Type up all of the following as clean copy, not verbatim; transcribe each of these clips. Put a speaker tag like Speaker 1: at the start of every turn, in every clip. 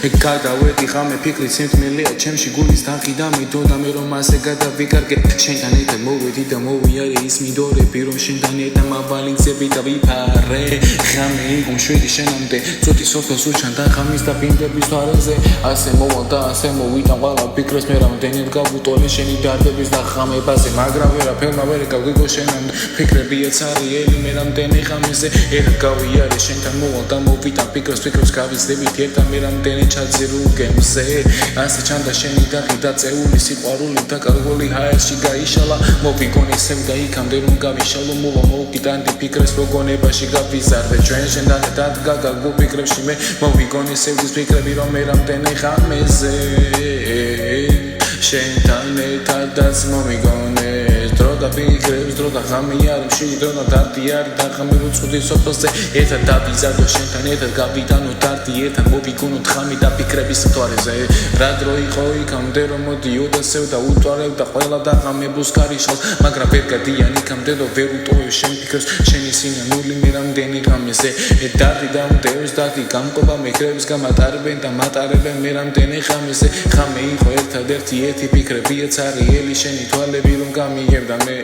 Speaker 1: გადავედი ხამე ფიქრი სიმთმელეა ჩემში გულის დაღი და მიდოდა მე რომ ასე გადავიკარგე შენთან ერთად მოვედი და მოვიარე ის მინდორები რომ შენთან ერთად მავალინცები და ვიფარე ხამე იყო შვიდი შენამდე წუთი სოფელს უჩანდა ხამის და ბინდების თვარეზე ასე მოვალ და ასე მოვიდა ყველა ფიქრს მე რამდენად გავუტოლე შენი დარდების და ხამებაზე მაგრამ ვერაფერმა ვერ გავიგო შენამდე ფიქრებიაც არიელი მე რამდენი ხამეზე ერთ გავიარე შენთან მოვალ და მოვიდა ფიქრს გავიზრდებით ერთად მე რამდენი ჩაძირო გემზე ასე ჩანდა შენი დაღი და წეული სიყვარული და კარგული ჰაერში გაიშალა მოვიგონე სემ და იქამდე რომ გავიშალო მოვა მოვკიტანდი ფიქრებს მოგონებაში გავიზარდე ჩვენ შენთან ერთად გაგაგო ფიქრებში მე მოვიგონე სევდის ფიქრები რომ მე რამდენი ხამეზე შენთან ერთადაც მომიგონე დრო და ფიქრებს დრო და ხამი არის დრო და დარდი არის და ხამი უწუდი სოფელზე ერთად დავიზარდო შენთან ერთად გავიტანო დარდი ერთად მოვიგონოთ ხამი და ფიქრების მთვარეზე რა დრო იყო იქამდე რომ მოდიოდა სევ და უტვარებდა ყველა და ხამებულს კარიშალს მაგრამ ვერ გადიან იქამდე და ვერ უტოვებ შენ ფიქრებს შენი სინანული მე რამდენი ხამეზე დარდი და მდევს დარდი გამყოფა მექრებს გამატარებენ და მატარებენ მე რამდენი ხამეზე ხამე იყო ერთადერთი ერთი ფიქრებიაც არიელი შენი თვალები რომ გამიგებდა მე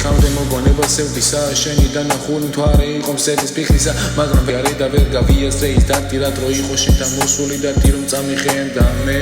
Speaker 1: იქამდე მოგონება სევდისა შენი და ნახული მთვარე იყო მსეთის ფიქრისა მაგრამ ვეარი და ვერ გავიაზრე ის დარდი რა დრო იყო შენთან მოსული დარდი რომ წამიხემდა მე